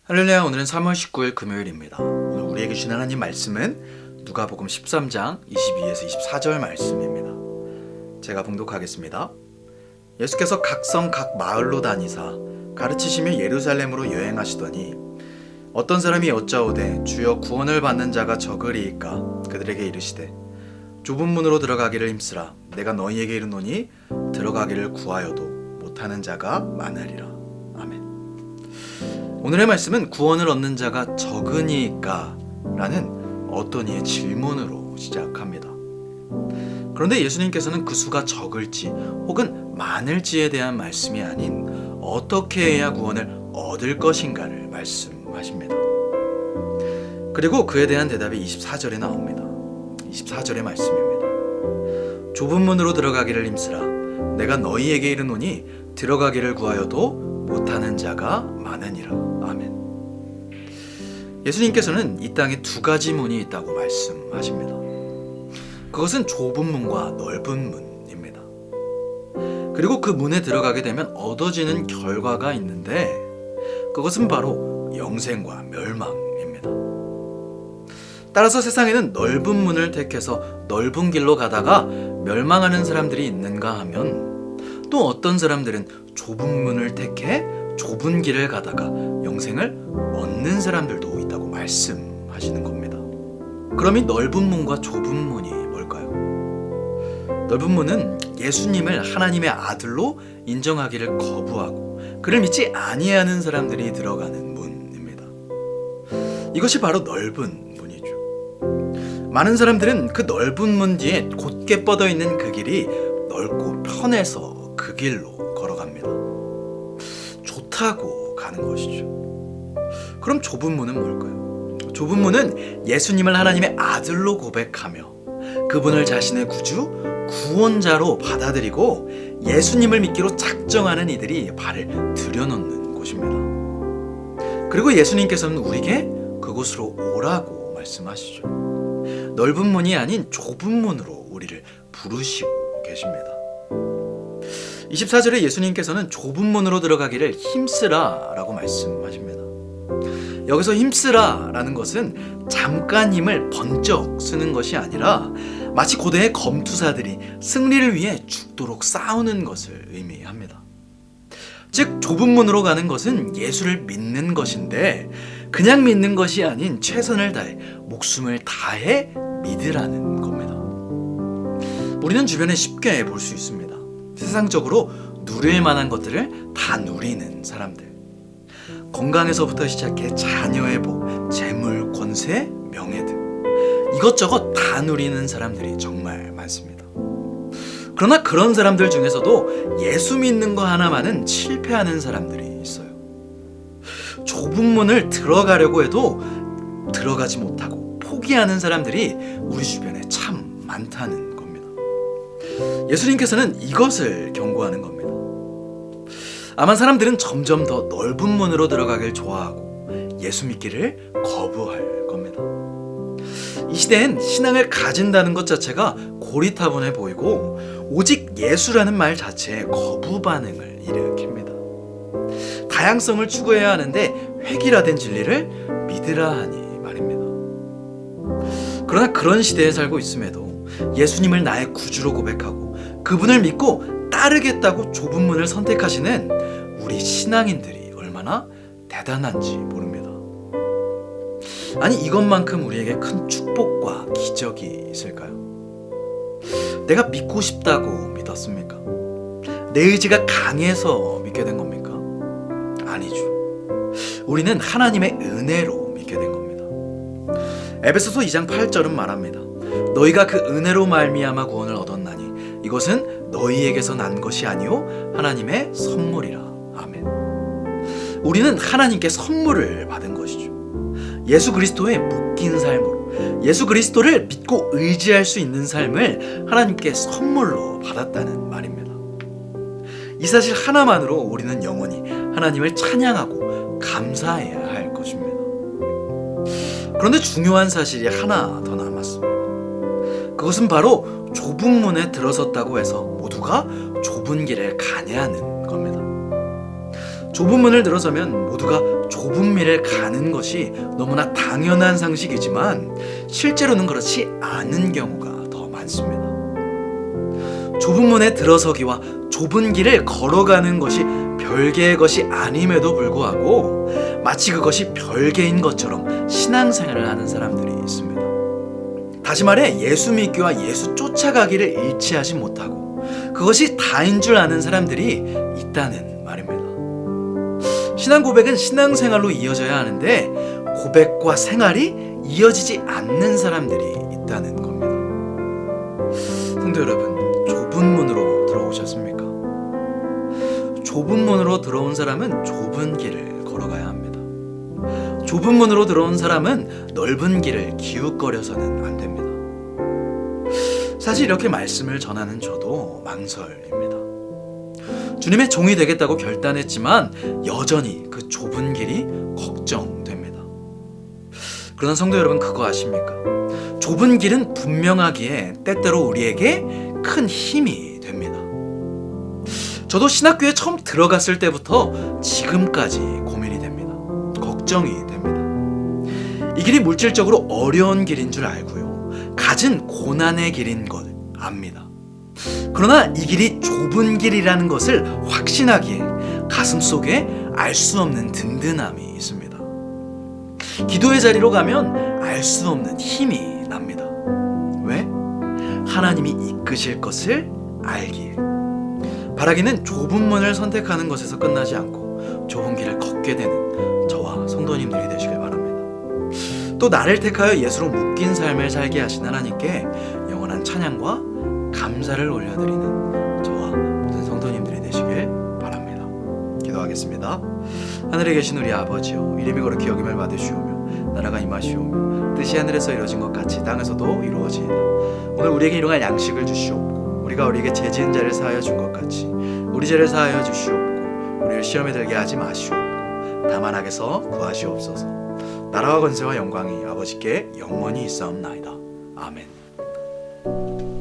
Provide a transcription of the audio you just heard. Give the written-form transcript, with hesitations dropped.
할렐루야. 오늘은 3월 19일 금요일입니다. 오늘 우리에게 주신 하나님 말씀은 누가복음 13장 22에서 24절 말씀입니다. 제가 봉독하겠습니다. 예수께서 각 성 각 마을로 다니사 가르치시며 예루살렘으로 여행하시더니 어떤 사람이 여짜오되 주여 구원을 받는 자가 적으리이까 그들에게 이르시되 좁은 문으로 들어가기를 힘쓰라 내가 너희에게 이르노니 들어가기를 구하여도 못하는 자가 많으리라. 아멘. 오늘의 말씀은 구원을 얻는 자가 적으니까 라는 어떤 이의 질문으로 시작합니다. 그런데 예수님께서는 그 수가 적을지 혹은 많을지에 대한 말씀이 아닌 어떻게 해야 구원을 얻을 것인가를 말씀하십니다. 그리고 그에 대한 대답이 24절에 나옵니다. 24절의 말씀입니다. 좁은 문으로 들어가기를 힘쓰라 내가 너희에게 이르노니 들어가기를 구하여도 못하는 자가 많으니라. 아멘. 예수님께서는 이 땅에 두 가지 문이 있다고 말씀하십니다. 그것은 좁은 문과 넓은 문입니다. 그리고 그 문에 들어가게 되면 얻어지는 결과가 있는데 그것은 바로 영생과 멸망입니다. 따라서 세상에는 넓은 문을 택해서 넓은 길로 가다가 멸망하는 사람들이 있는가 하면 또 어떤 사람들은 좁은 문을 택해 좁은 길을 가다가 영생을 얻는 사람들도 있다고 말씀하시는 겁니다. 그럼 이 넓은 문과 좁은 문이 뭘까요? 넓은 문은 예수님을 하나님의 아들로 인정하기를 거부하고 그를 믿지 아니하는 사람들이 들어가는 문입니다. 이것이 바로 넓은 문이죠. 많은 사람들은 그 넓은 문 뒤에 곧게 뻗어 있는 그 길이 넓고 편해서 그 길로 걸어갑니다. 좋다고 가는 것이죠. 그럼 좁은 문은 뭘까요? 좁은 문은 예수님을 하나님의 아들로 고백하며 그분을 자신의 구주, 구원자로 받아들이고 예수님을 믿기로 작정하는 이들이 발을 들여놓는 곳입니다. 그리고 예수님께서는 우리에게 그곳으로 오라고 말씀하시죠. 넓은 문이 아닌 좁은 문으로 우리를 부르시고 계십니다. 24절에 예수님께서는 좁은 문으로 들어가기를 힘쓰라 라고 말씀하십니다. 여기서 힘쓰라 라는 것은 잠깐 힘을 번쩍 쓰는 것이 아니라 마치 고대의 검투사들이 승리를 위해 죽도록 싸우는 것을 의미합니다. 즉 좁은 문으로 가는 것은 예수를 믿는 것인데 그냥 믿는 것이 아닌 최선을 다해 목숨을 다해 믿으라는 겁니다. 우리는 주변에 쉽게 볼 수 있습니다. 세상적으로 누릴 만한 것들을 다 누리는 사람들. 건강에서부터 시작해 자녀의 복, 재물, 권세, 명예 등 이것저것 다 누리는 사람들이 정말 많습니다. 그러나 그런 사람들 중에서도 예수 믿는 거 하나만은 실패하는 사람들이 있어요. 좁은 문을 들어가려고 해도 들어가지 못하고 포기하는 사람들이 우리 주변에 참 많다는 겁니다. 예수님께서는 이것을 경고하는 겁니다. 아마 사람들은 점점 더 넓은 문으로 들어가길 좋아하고 예수 믿기를 거부할 겁니다. 이 시대엔 신앙을 가진다는 것 자체가 고리타분해 보이고 오직 예수라는 말 자체에 거부 반응을 일으킵니다. 다양성을 추구해야 하는데 획일화된 진리를 믿으라 하니 말입니다. 그러나 그런 시대에 살고 있음에도 예수님을 나의 구주로 고백하고 그분을 믿고 따르겠다고 좁은 문을 선택하시는 우리 신앙인들이 얼마나 대단한지 모릅니다. 아니 이것만큼 우리에게 큰 축복과 기적이 있을까요? 내가 믿고 싶다고 믿었습니까? 내 의지가 강해서 믿게 된 겁니까? 아니죠. 우리는 하나님의 은혜로 믿게 된 겁니다. 에베소서 2장 8절은 말합니다. 너희가 그 은혜로 말미암아 구원을 얻었나니 이것은 너희에게서 난 것이 아니요 하나님의 선물이라. 아멘. 우리는 하나님께 선물을 받은 것이죠. 예수 그리스도의 묶인 삶으로 예수 그리스도를 믿고 의지할 수 있는 삶을 하나님께 선물로 받았다는 말입니다. 이 사실 하나만으로 우리는 영원히 하나님을 찬양하고 감사해야 할 것입니다. 그런데 중요한 사실이 하나 더 남았습니다. 그것은 바로 좁은 문에 들어섰다고 해서 모두가 좁은 길을 가냐 하는 겁니다. 좁은 문을 들어서면 모두가 좁은 길을 가는 것이 너무나 당연한 상식이지만 실제로는 그렇지 않은 경우가 더 많습니다. 좁은 문에 들어서기와 좁은 길을 걸어가는 것이 별개의 것이 아님에도 불구하고 마치 그것이 별개인 것처럼 신앙생활을 하는 사람들이 있습니다. 다시 말해 예수 믿기와 예수 쫓아가기를 일치하지 못하고 그것이 다인 줄 아는 사람들이 있다는 말입니다. 신앙 고백은 신앙생활로 이어져야 하는데 고백과 생활이 이어지지 않는 사람들이 있다는 겁니다. 성도 여러분, 좁은 문으로 들어오셨습니까? 좁은 문으로 들어온 사람은 좁은 길을 걸어가야 합니다. 좁은 문으로 들어온 사람은 넓은 길을 기웃거려서는 안 됩니다. 사실 이렇게 말씀을 전하는 저도 망설입니다. 주님의 종이 되겠다고 결단했지만 여전히 그 좁은 길이 걱정됩니다. 그러나 성도 여러분, 그거 아십니까? 좁은 길은 분명하기에 때때로 우리에게 큰 힘이 됩니다. 저도 신학교에 처음 들어갔을 때부터 지금까지 고민이 됩니다. 걱정이 됩니다. 이 길이 물질적으로 어려운 길인 줄 알고요. 갖은 고난의 길인 걸 압니다. 그러나 이 길이 좁은 길이라는 것을 확신하기에 가슴속에 알 수 없는 든든함이 있습니다. 기도의 자리로 가면 알 수 없는 힘이 납니다. 왜? 하나님이 이끄실 것을 알기에. 바라기는 좁은 문을 선택하는 것에서 끝나지 않고 좁은 길을 걷게 되는 저와 성도님들이 되시길 바랍니다. 또 나를 택하여 예수로 묶인 삶을 살게 하신 하나님께 영원한 찬양과 감사를 올려드리는 저와 모든 성도님들이 되시길 바랍니다. 기도하겠습니다. 하늘에 계신 우리 아버지여, 이름이 거룩히 여김을 받으시오며 나라가 임하시오며 뜻이 하늘에서 이루어진 것 같이 땅에서도 이루어지이다. 오늘 우리에게 일용할 양식을 주시옵고 우리가 우리에게 죄 지은 자를 사하여 준 것 같이 우리 죄를 사하여 주시옵고 우리를 시험에 들게 하지 마시옵고 다만 악에서 구하시옵소서. 나라와 권세와 영광이 아버지께 영원히 있사옵나이다. 아멘.